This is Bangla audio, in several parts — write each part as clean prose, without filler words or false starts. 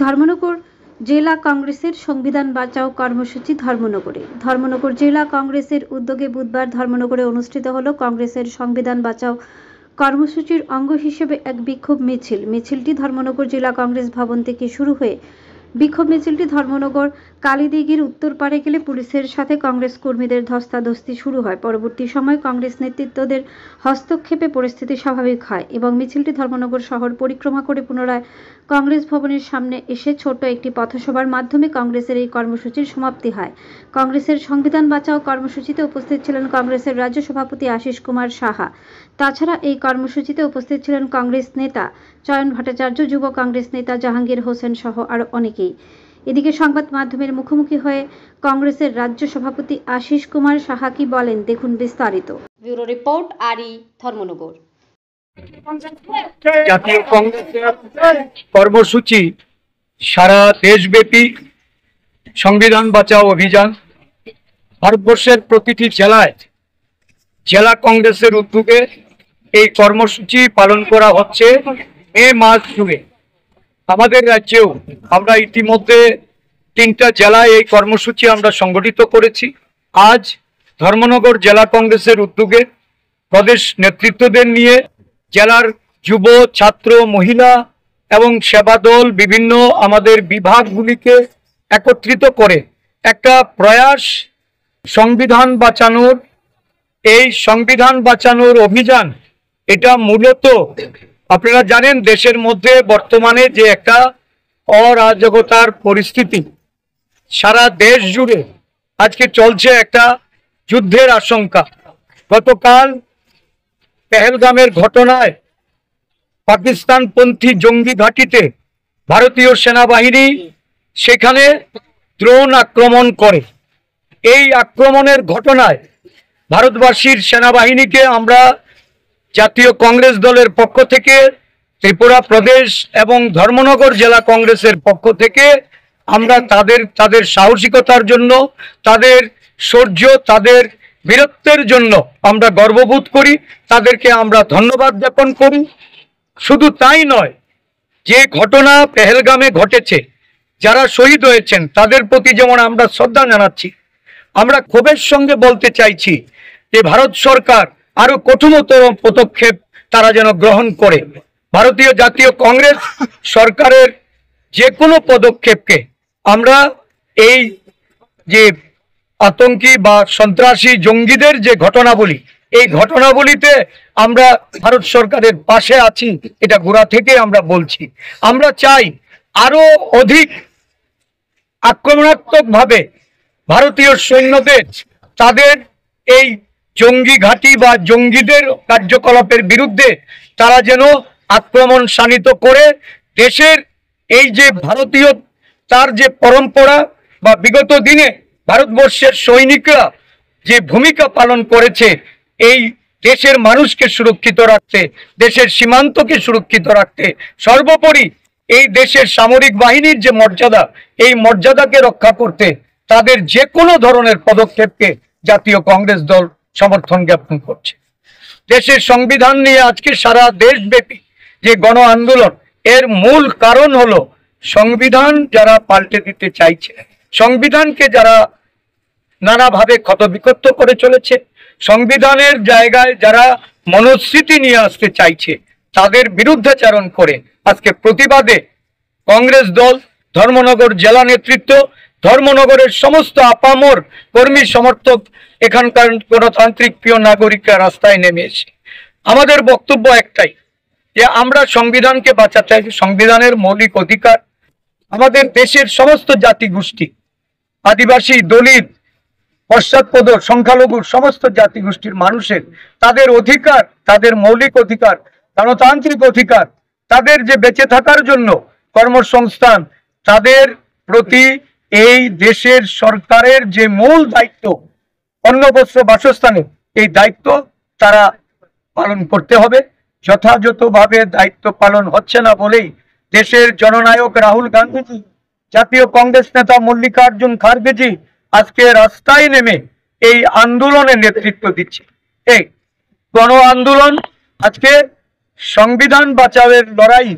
ধর্মনগর জেলা কংগ্রেসের সংবিধান বাঁচাও কর্মসূচি ধর্মনগর জেলা কংগ্রেসের উদ্যোগে বুধবার ধর্মনগরে অনুষ্ঠিত হলো কংগ্রেসের সংবিধান বাঁচাও কর্মসূচির অঙ্গ হিসেবে এক বিক্ষোভ মিছিলটি ধর্মনগর জেলা কংগ্রেস ভবন থেকে শুরু হয়ে বিক্ষোভ মিছিলটি ধর্মনগর কালীদিঘির উত্তর পাড়ে গেলে পুলিশের সাথে কংগ্রেস কর্মীদের ধস্তাধস্তি শুরু হয়। পরবর্তী সময় কংগ্রেস নেতৃত্বদের হস্তক্ষেপে পরিস্থিতি স্বাভাবিক হয় এবং মিছিলটি ধর্মনগর শহর পরিক্রমা করে পুনরায় কংগ্রেস ভবনের সামনে এসে ছোট একটি পথসভার মাধ্যমে কংগ্রেসের এই কর্মসূচির সমাপ্তি হয়। কংগ্রেসের সংবিধান বাঁচাও কর্মসূচিতে উপস্থিত ছিলেন কংগ্রেসের রাজ্য সভাপতি আশিস কুমার সাহা। তাছাড়া এই কর্মসূচিতে উপস্থিত ছিলেন কংগ্রেস নেতা চয়ন ভট্টাচার্য, যুব কংগ্রেস নেতা জাহাঙ্গীর হোসেন সহ আরো অনেকেই। এদিকে সংবাদ মাধ্যমের মুখোমুখি হয়ে কংগ্রেসের রাজ্য সভাপতি আশিস কুমার সাহা কি বলেন দেখুন বিস্তারিত। ব্যুরো রিপোর্ট আরই ধর্মনগর। জাতীয় কংগ্রেসের কর্মসূচি সারা দেশব্যাপী সংবিধান বাঁচাও অভিযান ভারতবর্ষের প্রতিটি জেলায় জেলা কংগ্রেসের উদ্যোগে এই কর্মসূচি পালন করা হচ্ছে মে মাস জুড়ে। আমাদের রাজ্যেও আমরা ইতিমধ্যে 3টা জেলায় এই কর্মসূচি আমরা সংগঠিত করেছি। আজ ধর্মনগর জেলা কংগ্রেসের উদ্যোগে প্রদেশ নেতৃত্বদের নিয়ে জেলার যুব, ছাত্র, মহিলা এবং সেবা দল বিভিন্ন আমাদের বিভাগগুলিকে একত্রিত করে একটা প্রয়াস সংবিধান বাঁচানোর, এই সংবিধান বাঁচানোর অভিযান। এটা মূলত আপনারা জানেন দেশের মধ্যে বর্তমানে যে একটা অরাজকতার পরিস্থিতি সারা দেশ জুড়ে আজকে চলছে, একটা যুদ্ধের আশঙ্কা। গতকাল পেহেলগামের ঘটনায় পাকিস্তানপন্থী জঙ্গি ঘাঁটিতে ভারতীয় সেনাবাহিনী সেখানে ড্রোন আক্রমণ করে। এই আক্রমণের ঘটনায় ভারতবাসীর সেনাবাহিনীকে আমরা জাতীয় কংগ্রেস দলের পক্ষ থেকে, ত্রিপুরা প্রদেশ এবং ধর্মনগর জেলা কংগ্রেসের পক্ষ থেকে আমরা তাদের সাহসিকতার জন্য, তাদের শৌর্য, তাদের বীরত্বের জন্য আমরা গর্ববোধ করি, তাদেরকে আমরা ধন্যবাদ জ্ঞাপন করি। শুধু তাই নয়, যে ঘটনা পেহেলগামে ঘটেছে, যারা শহীদ হয়েছেন তাদের প্রতি যেমন আমরা শ্রদ্ধা জানাচ্ছি, আমরা ক্ষোভের সঙ্গে বলতে চাইছি যে ভারত সরকার আরো কঠোরতর পদক্ষেপ তারা যেন গ্রহণ করে। ভারতীয় জাতীয় কংগ্রেস সরকারের যে কোনো পদক্ষেপকে আমরা এই যে আতঙ্কি বা সন্ত্রাসী জঙ্গিদের যে ঘটনাবলী, এই ঘটনাবলীতে আমরা ভারত সরকারের পাশে আছি, এটা গোড়া থেকে আমরা বলছি। আমরা চাই আরো অধিক আক্রমণাত্মকভাবে ভারতীয় সৈন্যদের তাদের এই জঙ্গি ঘাঁটি বা জঙ্গিদের কার্যকলাপের বিরুদ্ধে তারা যেন আক্রমণ শানিত করে দেশের এই যে ভারতীয় তার যে পরম্পরা বা বিগত দিনে ভারতবর্ষের সৈনিকরা যে ভূমিকা পালন করেছে এই দেশের মানুষকে সুরক্ষিত রাখতে, দেশের সীমান্তকে সুরক্ষিত রাখতে, সর্বোপরি এই দেশের সামরিক বাহিনীর যে মর্যাদা, এই মর্যাদাকে রক্ষা করতে তাদের যে কোনো ধরনের পদক্ষেপকে জাতীয় কংগ্রেস দল সমর্থন জ্ঞাপন করছে। দেশের সংবিধান নিয়ে আজকে সারা দেশব্যাপী যে গণ আন্দোলন, এর মূল কারণ হলো সংবিধান যারা পাল্টে দিতে চাইছে, সংবিধানকে যারা নানাভাবে ক্ষতবিক্ষত করে চলেছে, সংবিধানের জায়গায় যারা মনস্মৃতি নিয়ে আসতে চাইছে, তাদের বিরুদ্ধাচারণ করে আজকে প্রতিবাদে কংগ্রেস দল, ধর্মনগর জেলা নেতৃত্ব, ধর্মনগরের সমস্ত আপামর কর্মী সমর্থক, এখানকার গণতান্ত্রিক প্রিয় নাগরিকরা রাস্তায় নেমে এসে আমাদের বক্তব্য একটাই, যে আমরা সংবিধানকে বাঁচাতে চাই। সংবিধানের মৌলিক অধিকার আমাদের দেশের সমস্ত জাতিগোষ্ঠী, আদিবাসী, দলিত, পশ্চাৎপদ, সংখ্যালঘু সমস্ত জাতিগোষ্ঠীর মানুষের তাদের অধিকার, তাদের মৌলিক অধিকার, গণতান্ত্রিক অধিকার, তাদের যে বেঁচে থাকার জন্য কর্মসংস্থান, তাদের প্রতি এই দেশের সরকারের যে মূল দায়িত্ব অন্ন বস্ত্র বাসস্থানের, এই দায়িত্ব তারা পালন করতে হবে। যথাযথভাবে দায়িত্ব পালন হচ্ছে না বলেই দেশের জননায়ক রাহুল গান্ধীজি, জাতীয় কংগ্রেস নেতা মল্লিকার্জুন খার্গেজি আজকে রাস্তায় নেমে এই আন্দোলনে নেতৃত্ব দিচ্ছে। এই গণ আন্দোলন আজকে সংবিধান বাঁচাওয়ের লড়াই,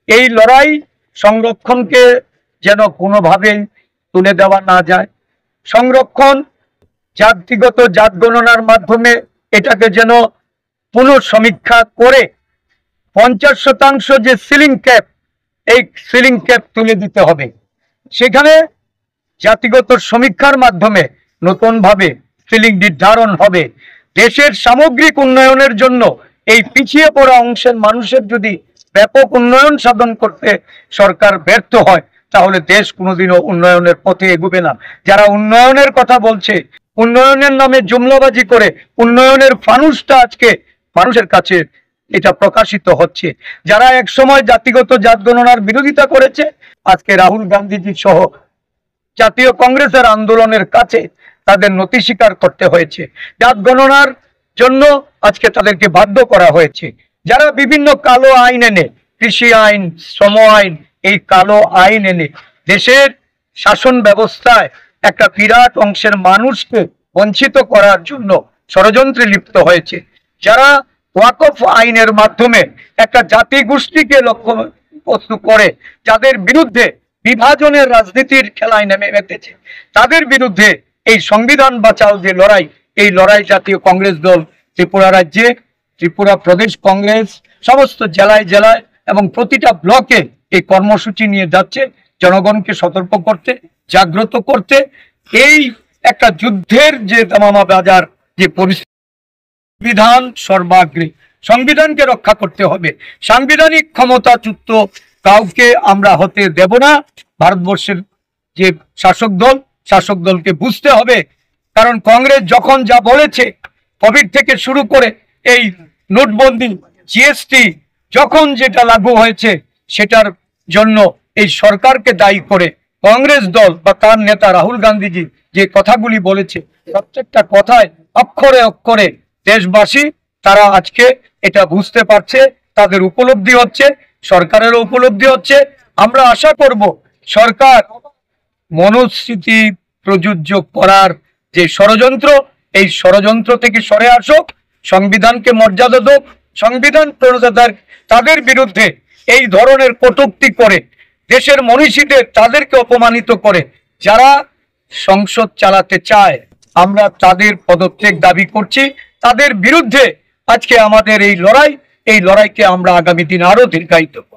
এই লড়াই সংরক্ষণকে যেন কোনোভাবেই তুলে দেওয়া না যায়। সংরক্ষণ জাতিগত জাত গণনার মাধ্যমে এটাকে যেন পুনঃসমীক্ষা করে 50% যে সিলিং ক্যাপ, এই সিলিং ক্যাপ তুলে দিতে হবে। সেখানে জাতিগত সমীক্ষার মাধ্যমে নতুনভাবে সিলিং নির্ধারণ হবে। দেশের সামগ্রিক উন্নয়নের জন্য এই পিছিয়ে পড়া অংশের মানুষের যদি ব্যাপক উন্নয়ন সাধন করতে সরকার ব্যর্থ হয়, তাহলে দেশ কোনোদিনও উন্নয়নের পথে এগোবে না। যারা উন্নয়নের কথা বলছে, উন্নয়নের নামে জুমলাবাজি করে উন্নয়নের ফানুসটা আজকে মানুষের কাছে এটা প্রকাশিত হচ্ছে। যারা একসময় জাতিগত জাত গণনার বিরোধিতা করেছে, আজকে রাহুল গান্ধীজি সহ জাতীয় কংগ্রেসের আন্দোলনের কাছে তাদের নতি স্বীকার করতে হয়েছে। জাত গণনার জন্য আজকে তাদেরকে বাধ্য করা হয়েছে। যারা বিভিন্ন কালো আইন এনে, কৃষি আইন, শ্রম আইন, এই কালো আইন এনে দেশের শাসন ব্যবস্থায় একটা বিরাট অংশের মানুষকে বঞ্চিত করার জন্য ষড়যন্ত্রে লিপ্ত হয়েছে। যারা ওয়াকফ আইনের মাধ্যমে একটা জাতি গোষ্ঠীকে লক্ষ্যবস্তু করে, যাদের বিরুদ্ধে বিভাজনের রাজনীতির খেলায় নেমে মেতেছে, তাদের বিরুদ্ধে এই সংবিধান বাঁচাও যে লড়াই, এই লড়াই জাতীয় কংগ্রেস দল ত্রিপুরা রাজ্যে, ত্রিপুরা প্রদেশ কংগ্রেস সমস্ত জেলায় জেলায় এবং প্রতিটা ব্লকে এই কর্মসূচি নিয়ে যাচ্ছে, জনগণকে সতর্ক করতে, জাগ্রত করতে। এই একটা যুদ্ধের যে দামামা বাজার যে পরিস্থিতি, সংবিধান সর্বাগ্রে, সংবিধানকে রক্ষা করতে হবে। সাংবিধানিক ক্ষমতাচ্যুত কাউকে আমরা হতে দেব না। ভারতবর্ষের যে শাসক দলকে বুঝতে হবে, কারণ কংগ্রেস যখন যা বলেছে, কোভিড থেকে শুরু করে এই নোটবন্দি, জিএসটি যখন যেটা লাগু হয়েছে, সেটার জন্য এই সরকারকে দায়ী করে কংগ্রেস দল বা তার নেতা রাহুল গান্ধীজি যে কথাগুলি বলেছে, প্রত্যেকটা কথায় অক্ষরে অক্ষরে দেশবাসী তারা আজকে এটা বুঝতে পারছে, তাদের উপলব্ধি হচ্ছে, সরকারেরও উপলব্ধি হচ্ছে। আমরা আশা করব সরকার মনস্মৃতি প্রযোজ্য করার যে ষড়যন্ত্র, এই ষড়যন্ত্র থেকে সরে আসুক, সংবিধানকে মর্যাদা দেব। সংবিধান প্রণেতাদের তাদের বিরুদ্ধে এই ধরনের কটূক্তি করে, দেশের মনীষীদের তাদেরকে অপমানিত করে যারা সংসদ চালাতে চায়, আমরা তাদের পদত্যাগ দাবি করছি। তাদের বিরুদ্ধে আজকে আমাদের এই লড়াইকে আমরা আগামী দিন আরো দীর্ঘায়িত করব।